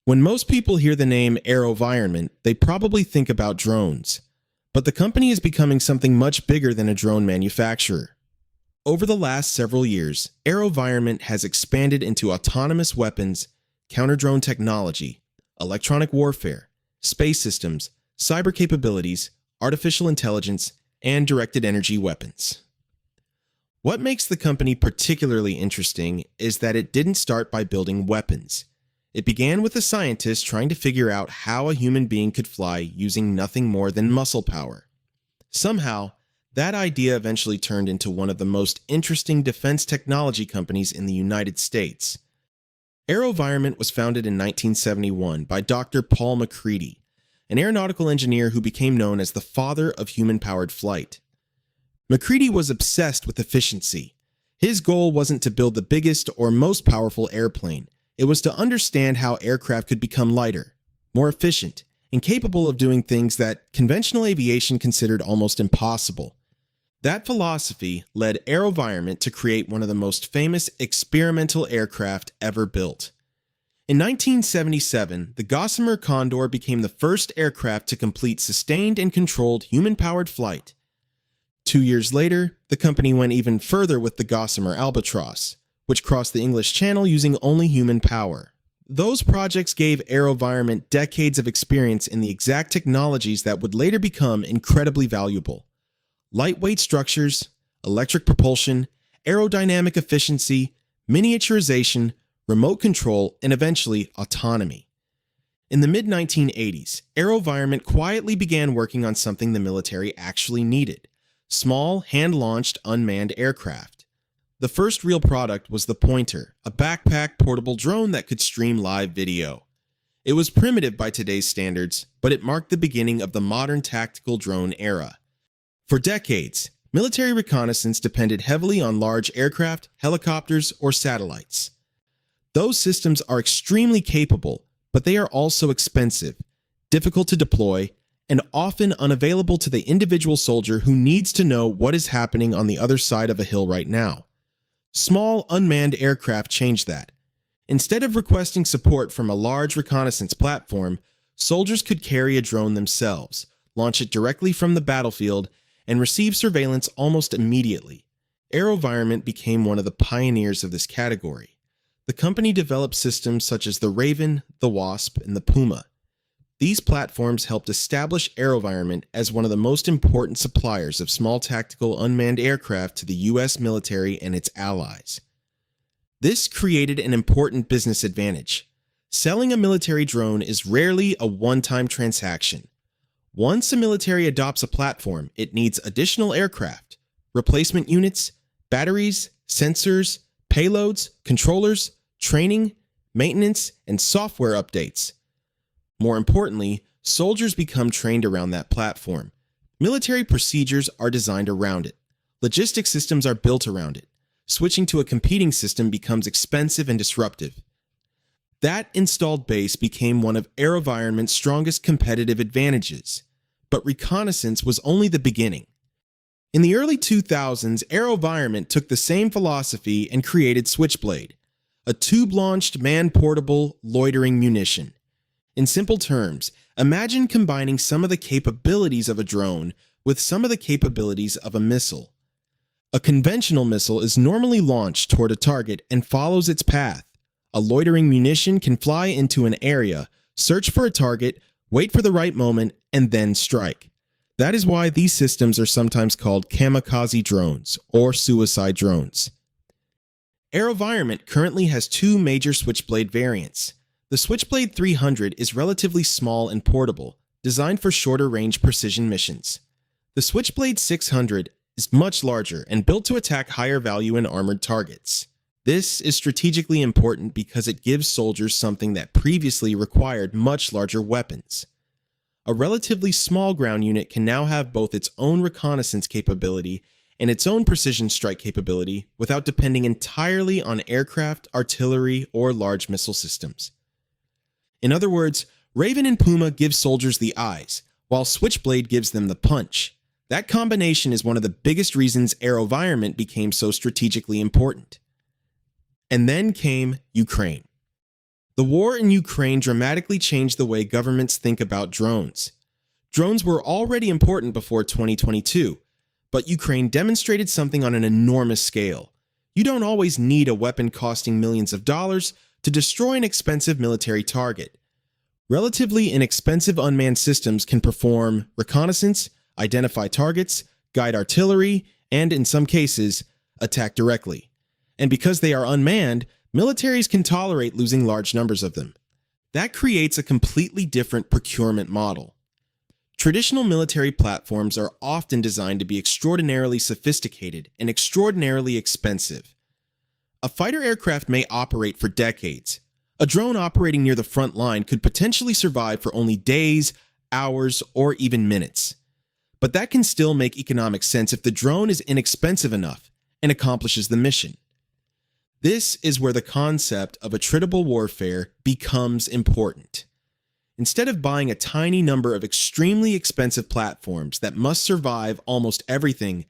When most people hear the name AeroVironment, they probably think about drones. But the company is becoming something much bigger than a drone manufacturer. Over the last several years, AeroVironment has expanded into autonomous weapons, counter-drone technology, electronic warfare, space systems, cyber capabilities, artificial intelligence, and directed energy weapons. What makes the company particularly interesting is that it didn't start by building weapons. It began with a scientist trying to figure out how a human being could fly using nothing more than muscle power. Somehow, that idea eventually turned into one of the most interesting defense technology companies in the United States. AeroVironment was founded in 1971 by Dr. Paul MacCready, an aeronautical engineer who became known as the father of human-powered flight. MacCready was obsessed with efficiency. His goal wasn't to build the biggest or most powerful airplane. It was to understand how aircraft could become lighter, more efficient, and capable of doing things that conventional aviation considered almost impossible. That philosophy led AeroVironment to create one of the most famous experimental aircraft ever built. In 1977, the Gossamer Condor became the first aircraft to complete sustained and controlled human-powered flight. 2 years later, the company went even further with the Gossamer Albatross, which crossed the English Channel using only human power. Those projects gave AeroVironment decades of experience in the exact technologies that would later become incredibly valuable: lightweight structures, electric propulsion, aerodynamic efficiency, miniaturization, remote control, and eventually autonomy. In the mid-1980s, AeroVironment quietly began working on something the military actually needed: small, hand-launched, unmanned aircraft. The first real product was the Pointer, a backpack portable drone that could stream live video. It was primitive by today's standards, but it marked the beginning of the modern tactical drone era. For decades, military reconnaissance depended heavily on large aircraft, helicopters, or satellites. Those systems are extremely capable, but they are also expensive, difficult to deploy, and often unavailable to the individual soldier who needs to know what is happening on the other side of a hill right now. Small, unmanned aircraft changed that. Instead of requesting support from a large reconnaissance platform, soldiers could carry a drone themselves, launch it directly from the battlefield, and receive surveillance almost immediately. AeroVironment became one of the pioneers of this category. The company developed systems such as the Raven, the Wasp, and the Puma. These platforms helped establish AeroVironment as one of the most important suppliers of small tactical unmanned aircraft to the U.S. military and its allies. This created an important business advantage. Selling a military drone is rarely a one-time transaction. Once a military adopts a platform, it needs additional aircraft, replacement units, batteries, sensors, payloads, controllers, training, maintenance, and software updates. More importantly, soldiers become trained around that platform. Military procedures are designed around it. Logistics systems are built around it. Switching to a competing system becomes expensive and disruptive. That installed base became one of AeroVironment's strongest competitive advantages. But reconnaissance was only the beginning. In the early 2000s, AeroVironment took the same philosophy and created Switchblade, a tube-launched, man-portable, loitering munition. In simple terms, imagine combining some of the capabilities of a drone with some of the capabilities of a missile. A conventional missile is normally launched toward a target and follows its path. A loitering munition can fly into an area, search for a target, wait for the right moment, and then strike. That is why these systems are sometimes called kamikaze drones or suicide drones. AeroVironment currently has two major Switchblade variants. The Switchblade 300 is relatively small and portable, designed for shorter-range precision missions. The Switchblade 600 is much larger and built to attack higher-value and armored targets. This is strategically important because it gives soldiers something that previously required much larger weapons. A relatively small ground unit can now have both its own reconnaissance capability and its own precision strike capability without depending entirely on aircraft, artillery, or large missile systems. In other words, Raven and Puma give soldiers the eyes, while Switchblade gives them the punch. That combination is one of the biggest reasons AeroVironment became so strategically important. And then came Ukraine. The war in Ukraine dramatically changed the way governments think about drones. Drones were already important before 2022, but Ukraine demonstrated something on an enormous scale. You don't always need a weapon costing millions of dollars to destroy an expensive military target. Relatively inexpensive unmanned systems can perform reconnaissance, identify targets, guide artillery, and, in some cases, attack directly. And because they are unmanned, militaries can tolerate losing large numbers of them. That creates a completely different procurement model. Traditional military platforms are often designed to be extraordinarily sophisticated and extraordinarily expensive. A fighter aircraft may operate for decades. A drone operating near the front line could potentially survive for only days, hours, or even minutes. But that can still make economic sense if the drone is inexpensive enough and accomplishes the mission. This is where the concept of attritable warfare becomes important. Instead of buying a tiny number of extremely expensive platforms that must survive almost everything,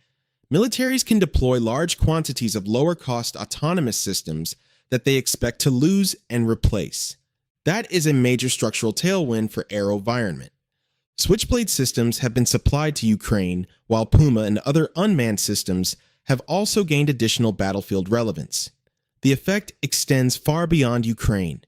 militaries can deploy large quantities of lower-cost autonomous systems that they expect to lose and replace. That is a major structural tailwind for AeroVironment. Switchblade systems have been supplied to Ukraine, while Puma and other unmanned systems have also gained additional battlefield relevance. The effect extends far beyond Ukraine.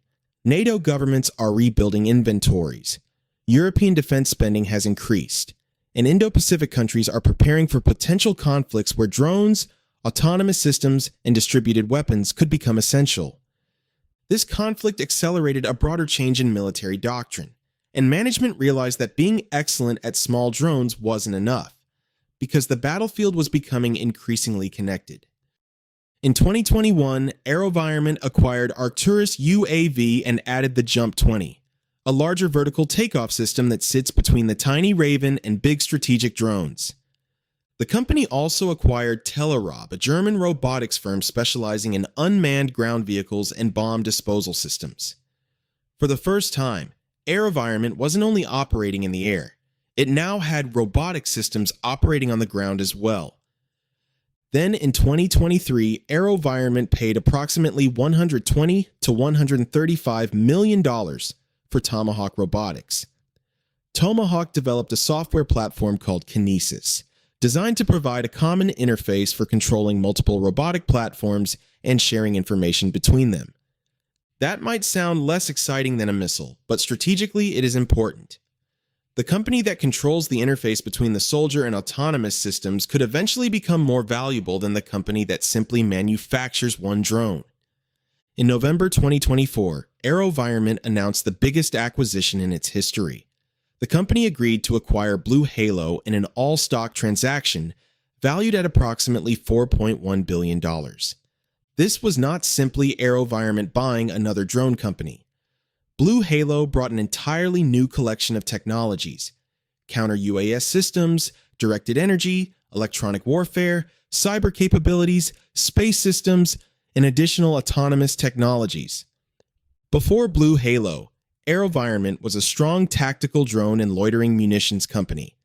NATO governments are rebuilding inventories. European defense spending has increased, and Indo-Pacific countries are preparing for potential conflicts where drones, autonomous systems, and distributed weapons could become essential. This conflict accelerated a broader change in military doctrine, and management realized that being excellent at small drones wasn't enough, because the battlefield was becoming increasingly connected. In 2021, AeroVironment acquired Arcturus UAV and added the Jump 20, a larger vertical takeoff system that sits between the tiny Raven and big strategic drones. The company also acquired Telerob, a German robotics firm specializing in unmanned ground vehicles and bomb disposal systems. For the first time, AeroVironment wasn't only operating in the air, it now had robotic systems operating on the ground as well. Then in 2023, AeroVironment paid approximately $120 to $135 million for Tomahawk Robotics. Tomahawk developed a software platform called Kinesis, designed to provide a common interface for controlling multiple robotic platforms and sharing information between them. That might sound less exciting than a missile, but strategically it is important. The company that controls the interface between the soldier and autonomous systems could eventually become more valuable than the company that simply manufactures one drone. In November 2024, AeroVironment announced the biggest acquisition in its history. The company agreed to acquire Blue Halo in an all-stock transaction valued at approximately $4.1 billion. This was not simply AeroVironment buying another drone company. Blue Halo brought an entirely new collection of technologies: counter-UAS systems, directed energy, electronic warfare, cyber capabilities, space systems, and additional autonomous technologies. Before Blue Halo, AeroVironment was a strong tactical drone and loitering munitions company.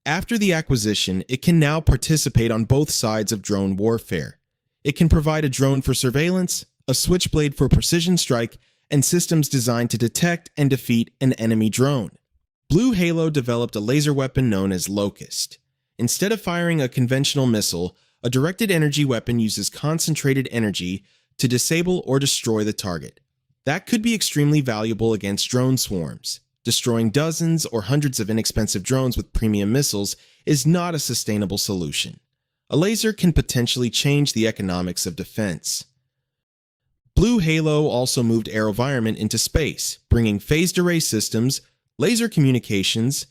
After the acquisition, it can now participate on both sides of drone warfare. It can provide a drone for surveillance, a Switchblade for precision strike, and systems designed to detect and defeat an enemy drone. Blue Halo developed a laser weapon known as Locust. Instead of firing a conventional missile, a directed energy weapon uses concentrated energy to disable or destroy the target. That could be extremely valuable against drone swarms. Destroying dozens or hundreds of inexpensive drones with premium missiles is not a sustainable solution. A laser can potentially change the economics of defense. Blue Halo also moved AeroVironment into space, bringing phased array systems, laser communications,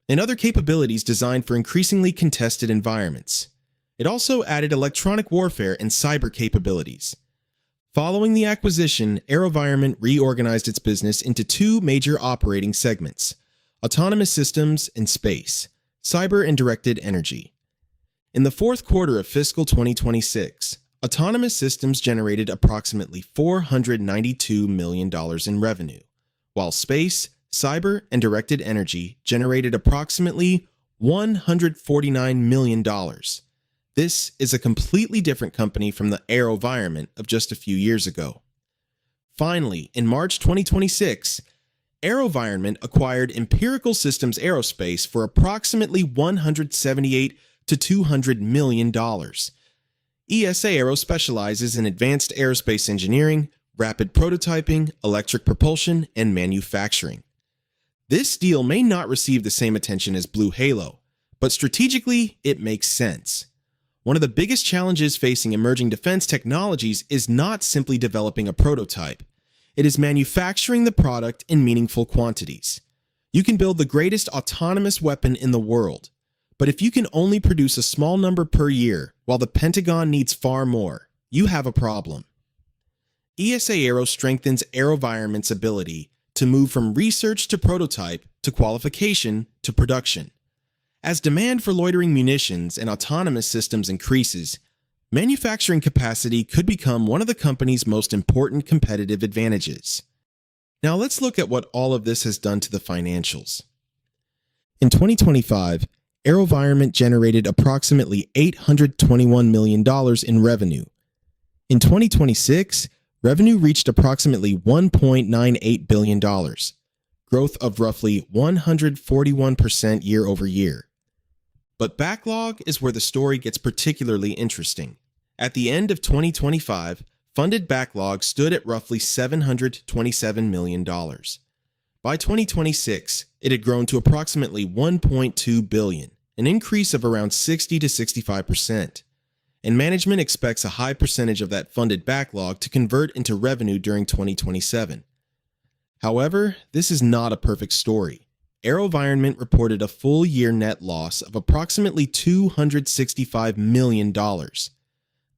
and other capabilities designed for increasingly contested environments. It also added electronic warfare and cyber capabilities. Following the acquisition, AeroVironment reorganized its business into two major operating segments: autonomous systems and space, cyber and directed energy. In the fourth quarter of fiscal 2026, autonomous systems generated approximately $492 million in revenue, while space, cyber, and directed energy generated approximately $149 million. This is a completely different company from the AeroVironment of just a few years ago. Finally, in March 2026, AeroVironment acquired Empirical Systems Aerospace for approximately $178 to $200 million. ESA Aero specializes in advanced aerospace engineering, rapid prototyping, electric propulsion, and manufacturing. This deal may not receive the same attention as Blue Halo, but strategically, it makes sense. One of the biggest challenges facing emerging defense technologies is not simply developing a prototype. It is manufacturing the product in meaningful quantities. You can build the greatest autonomous weapon in the world, but if you can only produce a small number per year while the Pentagon needs far more, you have a problem. ESA Aero strengthens AeroVironment's ability to move from research to prototype to qualification to production. As demand for loitering munitions and autonomous systems increases, manufacturing capacity could become one of the company's most important competitive advantages. Now let's look at what all of this has done to the financials. In 2025, AeroVironment generated approximately $821 million in revenue. In 2026, revenue reached approximately $1.98 billion, growth of roughly 141% year over year. But backlog is where the story gets particularly interesting. At the end of 2025, funded backlog stood at roughly $727 million. By 2026, it had grown to approximately $1.2 billion, an increase of around 60 to 65%. And management expects a high percentage of that funded backlog to convert into revenue during 2027. However, this is not a perfect story. AeroVironment reported a full-year net loss of approximately $265 million.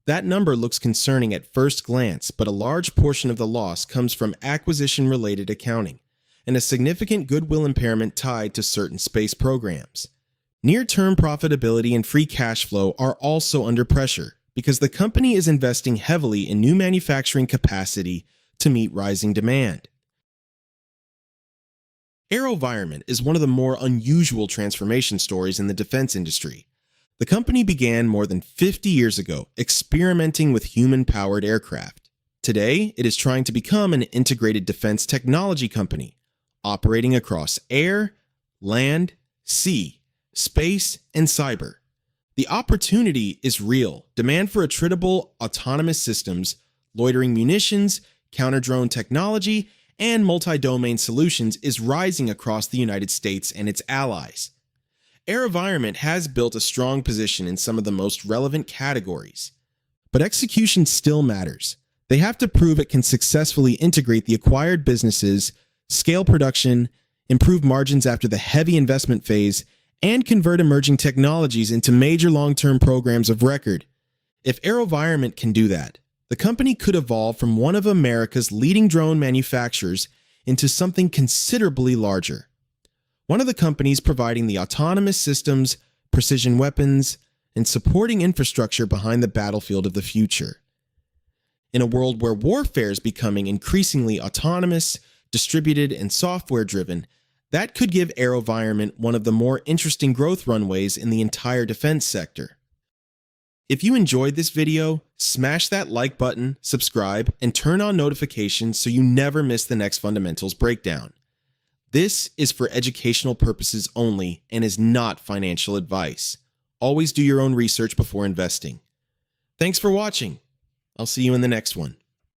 That number looks concerning at first glance, but a large portion of the loss comes from acquisition-related accounting and a significant goodwill impairment tied to certain space programs. Near-term profitability and free cash flow are also under pressure because the company is investing heavily in new manufacturing capacity to meet rising demand. AeroVironment is one of the more unusual transformation stories in the defense industry. The company began more than 50 years ago experimenting with human-powered aircraft. Today, it is trying to become an integrated defense technology company, operating across air, land, sea, space, and cyber. The opportunity is real. Demand for attritable autonomous systems, loitering munitions, counter-drone technology, and multi-domain solutions is rising across the United States and its allies. AeroVironment has built a strong position in some of the most relevant categories. But execution still matters. They have to prove it can successfully integrate the acquired businesses, scale production, improve margins after the heavy investment phase, and convert emerging technologies into major long-term programs of record. If AeroVironment can do that, the company could evolve from one of America's leading drone manufacturers into something considerably larger. One of the companies providing the autonomous systems, precision weapons, and supporting infrastructure behind the battlefield of the future. In a world where warfare is becoming increasingly autonomous, distributed, and software-driven, that could give AeroVironment one of the more interesting growth runways in the entire defense sector. If you enjoyed this video, smash that like button, subscribe, and turn on notifications so you never miss the next fundamentals breakdown. This is for educational purposes only and is not financial advice. Always do your own research before investing. Thanks for watching. I'll see you in the next one.